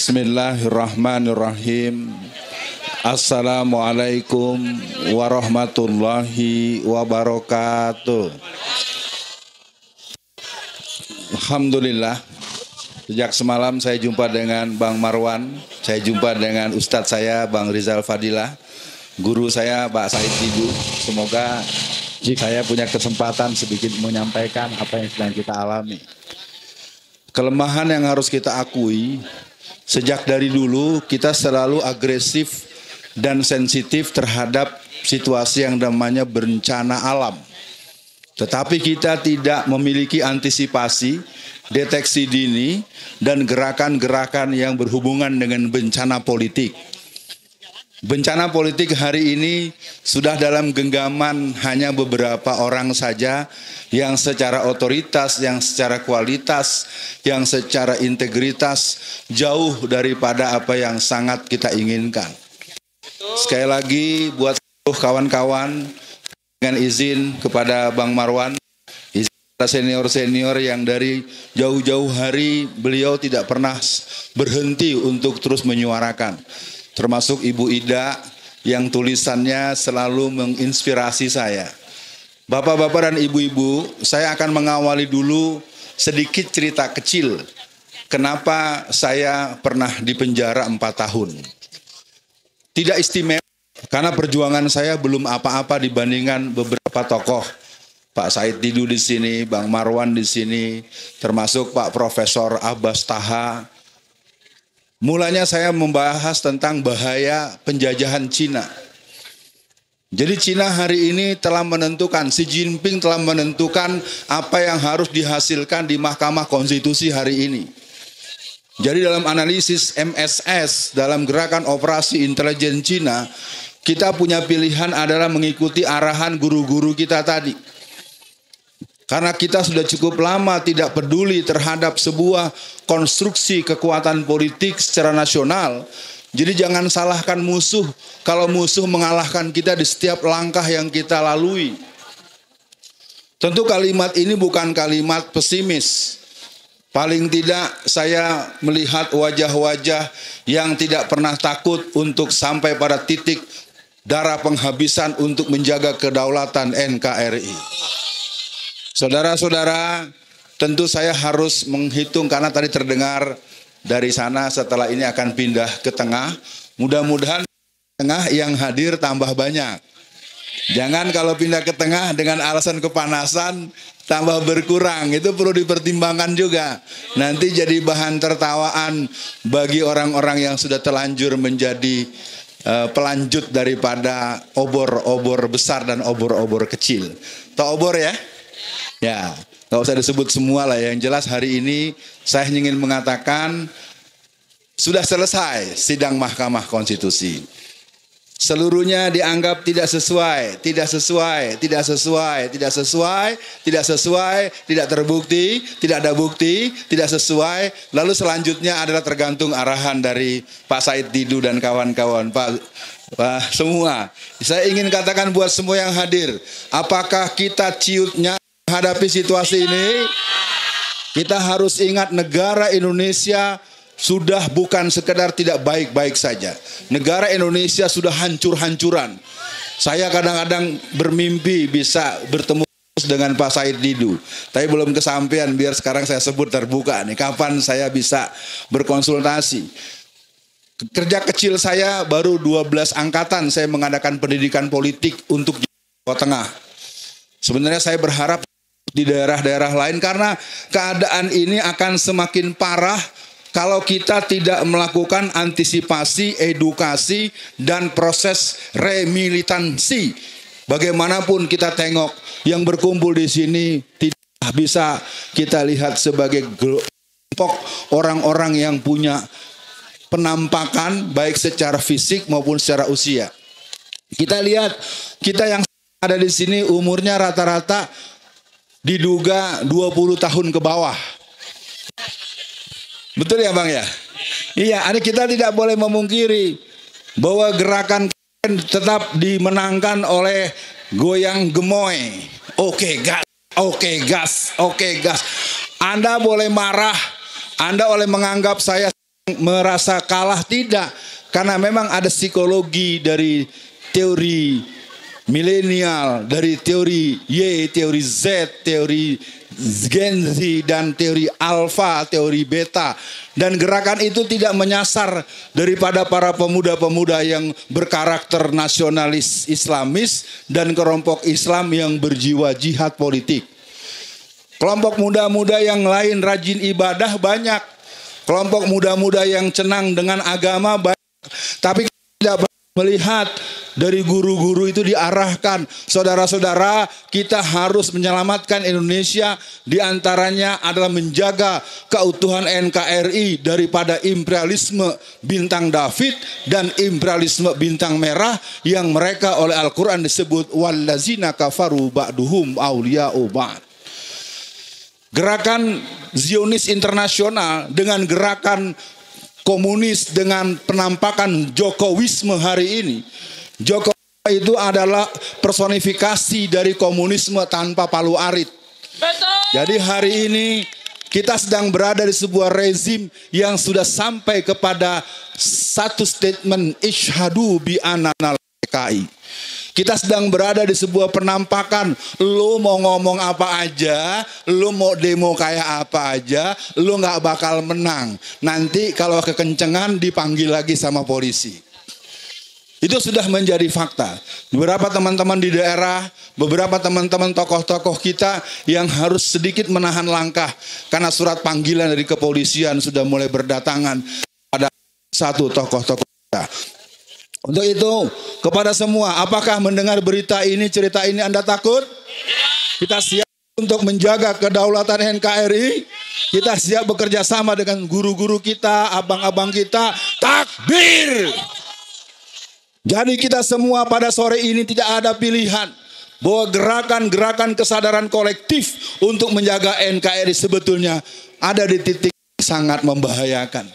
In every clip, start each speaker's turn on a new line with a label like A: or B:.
A: Bismillahirrahmanirrahim. Assalamualaikum warahmatullahi wabarakatuh. Alhamdulillah, sejak semalam saya jumpa dengan Bang Marwan, saya jumpa dengan Ustadz saya Bang Rizal Fadilah, guru saya Pak Said Didu. Semoga saya punya kesempatan sedikit menyampaikan apa yang sedang kita alami. Kelemahan yang harus kita akui, sejak dari dulu kita selalu agresif dan sensitif terhadap situasi yang namanya bencana alam. Tetapi kita tidak memiliki antisipasi, deteksi dini, dan gerakan-gerakan yang berhubungan dengan bencana politik. Bencana politik hari ini sudah dalam genggaman hanya beberapa orang saja yang secara otoritas, yang secara kualitas, yang secara integritas jauh daripada apa yang sangat kita inginkan. Sekali lagi buat kawan-kawan, dengan izin kepada Bang Marwan, izin senior-senior yang dari jauh-jauh hari beliau tidak pernah berhenti untuk terus menyuarakan. Termasuk Ibu Ida yang tulisannya selalu menginspirasi saya. Bapak-bapak dan ibu-ibu, saya akan mengawali dulu sedikit cerita kecil. Kenapa saya pernah di penjara 4 tahun. Tidak istimewa, karena perjuangan saya belum apa-apa dibandingkan beberapa tokoh. Pak Said Didu di sini, Bang Marwan di sini, termasuk Pak Profesor Abbas Taha. Mulanya saya membahas tentang bahaya penjajahan Cina. Jadi Cina hari ini telah menentukan, Xi Jinping telah menentukan apa yang harus dihasilkan di Mahkamah Konstitusi hari ini. Jadi dalam analisis MSS, dalam gerakan operasi intelijen Cina, kita punya pilihan adalah mengikuti arahan guru-guru kita tadi. Karena kita sudah cukup lama tidak peduli terhadap sebuah konstruksi kekuatan politik secara nasional. Jadi jangan salahkan musuh kalau musuh mengalahkan kita di setiap langkah yang kita lalui. Tentu kalimat ini bukan kalimat pesimis. Paling tidak saya melihat wajah-wajah yang tidak pernah takut untuk sampai pada titik darah penghabisan untuk menjaga kedaulatan NKRI. Saudara-saudara, tentu saya harus menghitung karena tadi terdengar dari sana, setelah ini akan pindah ke tengah. Mudah-mudahan tengah yang hadir tambah banyak. Jangan kalau pindah ke tengah dengan alasan kepanasan tambah berkurang, itu perlu dipertimbangkan juga. Nanti jadi bahan tertawaan bagi orang-orang yang sudah telanjur menjadi pelanjut daripada obor-obor besar dan obor-obor kecil. Tahu obor ya? Ya, nggak usah disebut semua lah. Yang jelas hari ini saya ingin mengatakan sudah selesai sidang Mahkamah Konstitusi. Seluruhnya dianggap tidak sesuai, tidak sesuai, tidak sesuai, tidak sesuai, tidak sesuai, tidak terbukti, tidak ada bukti, tidak sesuai. Lalu selanjutnya adalah tergantung arahan dari Pak Said Didu dan kawan-kawan. Pak semua, saya ingin katakan buat semua yang hadir, apakah kita ciutnya menghadapi situasi ini? Kita harus ingat negara Indonesia sudah bukan sekedar tidak baik-baik saja. Negara Indonesia sudah hancur-hancuran. Saya kadang-kadang bermimpi bisa bertemu dengan Pak Said Didu, tapi belum kesampaian. Biar sekarang saya sebut terbuka nih, kapan saya bisa berkonsultasi. Kerja kecil saya baru 12 angkatan saya mengadakan pendidikan politik untuk Jawa Tengah. Sebenarnya saya berharap di daerah-daerah lain, karena keadaan ini akan semakin parah kalau kita tidak melakukan antisipasi, edukasi, dan proses remilitansi. Bagaimanapun kita tengok, yang berkumpul di sini tidak bisa kita lihat sebagai kelompok orang-orang yang punya penampakan baik secara fisik maupun secara usia. Kita lihat, kita yang ada di sini umurnya rata-rata diduga 20 tahun ke bawah. Betul ya Bang ya? Iya, kita tidak boleh memungkiri bahwa gerakan tetap dimenangkan oleh goyang gemoy. Oke gas, oke gas, oke gas. Anda boleh marah, Anda boleh menganggap saya merasa kalah, tidak. Karena memang ada psikologi dari teori milenial, dari teori Y, teori Z, teori Gen Z, dan teori Alpha, teori Beta. Dan gerakan itu tidak menyasar daripada para pemuda-pemuda yang berkarakter nasionalis Islamis dan kelompok Islam yang berjiwa jihad politik. Kelompok muda-muda yang lain rajin ibadah banyak. Kelompok muda-muda yang senang dengan agama banyak. Tapi tidak melihat dari guru-guru itu diarahkan, saudara-saudara, kita harus menyelamatkan Indonesia. Di antaranya adalah menjaga keutuhan NKRI daripada imperialisme bintang David dan imperialisme bintang merah yang mereka oleh Al-Quran disebut wallazina kafaru ba'duhum awliya'u ba'd. Gerakan Zionis internasional dengan gerakan komunis dengan penampakan Jokowisme hari ini. Jokowi itu adalah personifikasi dari komunisme tanpa palu arit. Betul. Jadi hari ini kita sedang berada di sebuah rezim yang sudah sampai kepada satu statement isyhadu bi annana PKI. Kita sedang berada di sebuah penampakan. Lu mau ngomong apa aja, lu mau demo kayak apa aja, lu gak bakal menang. Nanti kalau kekencengan dipanggil lagi sama polisi. Itu sudah menjadi fakta. Beberapa teman-teman di daerah, beberapa teman-teman tokoh-tokoh kita yang harus sedikit menahan langkah karena surat panggilan dari kepolisian sudah mulai berdatangan pada satu tokoh-tokoh kita. Untuk itu, kepada semua, apakah mendengar berita ini, cerita ini Anda takut? Kita siap untuk menjaga kedaulatan NKRI. Kita siap bekerja sama dengan guru-guru kita, abang-abang kita. Takbir! Jadi kita semua pada sore ini tidak ada pilihan bahwa gerakan-gerakan kesadaran kolektif untuk menjaga NKRI sebetulnya ada di titik sangat membahayakan.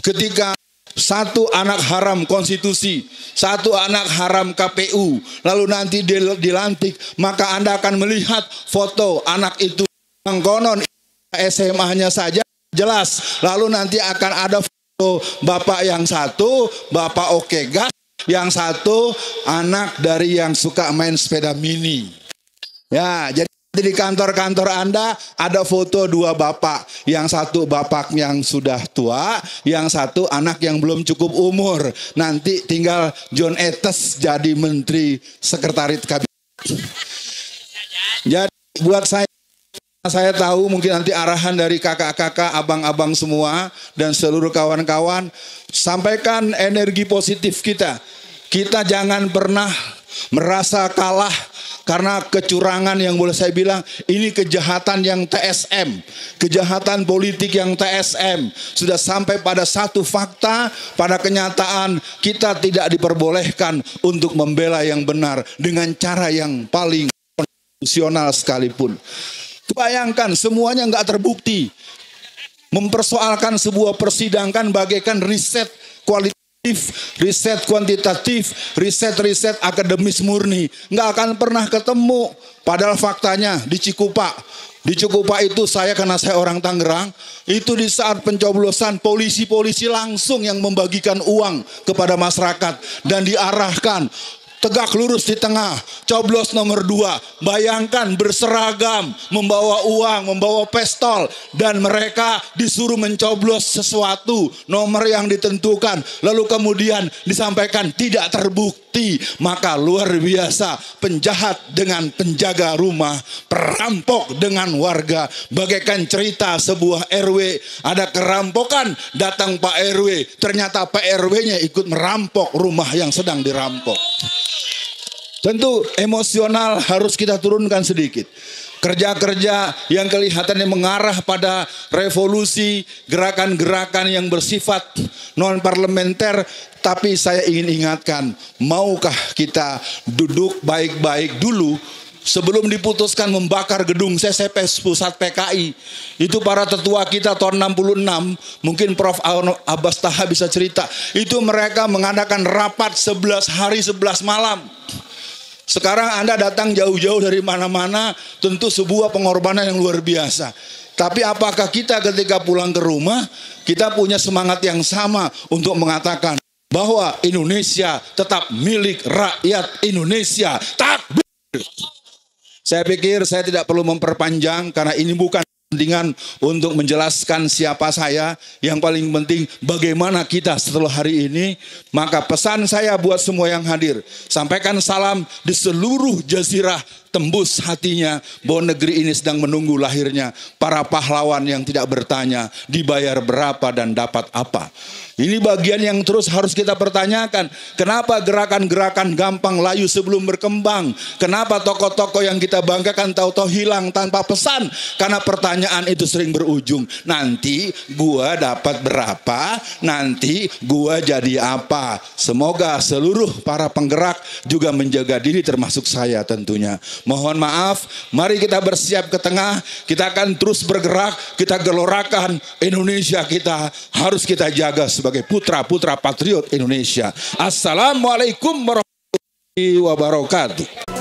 A: Ketika satu anak haram konstitusi, satu anak haram KPU, lalu nanti dilantik, maka Anda akan melihat foto anak itu yang konon SMA-nya saja jelas. Lalu nanti akan ada foto bapak yang satu, bapak oke gas, yang satu anak dari yang suka main sepeda mini. Ya, jadi di kantor-kantor Anda ada foto dua bapak. Yang satu bapak yang sudah tua, yang satu anak yang belum cukup umur. Nanti tinggal John Etes jadi menteri sekretaris kabinet. Jadi buat saya tahu mungkin nanti arahan dari kakak-kakak, abang-abang semua dan seluruh kawan-kawan, sampaikan energi positif kita. Kita jangan pernah merasa kalah karena kecurangan yang boleh saya bilang ini kejahatan yang TSM, kejahatan politik yang TSM. Sudah sampai pada satu fakta, pada kenyataan kita tidak diperbolehkan untuk membela yang benar dengan cara yang paling konstitusional sekalipun. Bayangkan semuanya nggak terbukti. Mempersoalkan sebuah persidangan bagaikan riset kualitatif, riset kuantitatif, riset akademis murni. Nggak akan pernah ketemu. Padahal faktanya di Cikupa. Di Cikupa itu karena saya orang Tangerang, itu di saat pencoblosan polisi-polisi langsung yang membagikan uang kepada masyarakat. Dan diarahkan tegak lurus di tengah, coblos nomor 2. Bayangkan berseragam, membawa uang, membawa pistol, dan mereka disuruh mencoblos sesuatu, nomor yang ditentukan, lalu kemudian disampaikan tidak terbukti. Maka luar biasa, penjahat dengan penjaga rumah, perampok dengan warga. Bagaikan cerita sebuah RW, ada kerampokan, datang Pak RW, ternyata Pak RW-nya ikut merampok rumah yang sedang dirampok. Tentu emosional harus kita turunkan sedikit. Kerja-kerja yang kelihatannya mengarah pada revolusi, gerakan-gerakan yang bersifat non-parlementer. Tapi saya ingin ingatkan, maukah kita duduk baik-baik dulu sebelum diputuskan membakar gedung CCP pusat PKI. Itu para tetua kita tahun 66, mungkin Prof. Abbas Taha bisa cerita. Itu mereka mengadakan rapat 11 hari 11 malam. Sekarang Anda datang jauh-jauh dari mana-mana, tentu sebuah pengorbanan yang luar biasa. Tapi apakah kita ketika pulang ke rumah, kita punya semangat yang sama untuk mengatakan bahwa Indonesia tetap milik rakyat Indonesia. Takbir. Saya pikir saya tidak perlu memperpanjang karena ini bukan kepentingan untuk menjelaskan siapa saya. Yang paling penting bagaimana kita setelah hari ini. Maka pesan saya buat semua yang hadir, sampaikan salam di seluruh jazirah, tembus hatinya bahwa negeri ini sedang menunggu lahirnya para pahlawan yang tidak bertanya dibayar berapa dan dapat apa. Ini bagian yang terus harus kita pertanyakan. Kenapa gerakan-gerakan gampang layu sebelum berkembang? Kenapa tokoh-tokoh yang kita banggakan tahu-tahu hilang tanpa pesan? Karena pertanyaan itu sering berujung, nanti gua dapat berapa? Nanti gua jadi apa? Semoga seluruh para penggerak juga menjaga diri, termasuk saya tentunya. Mohon maaf, mari kita bersiap ke tengah. Kita akan terus bergerak, kita gelorakan Indonesia kita. Harus kita jaga sebagai putra-putra patriot Indonesia. Assalamualaikum warahmatullahi wabarakatuh.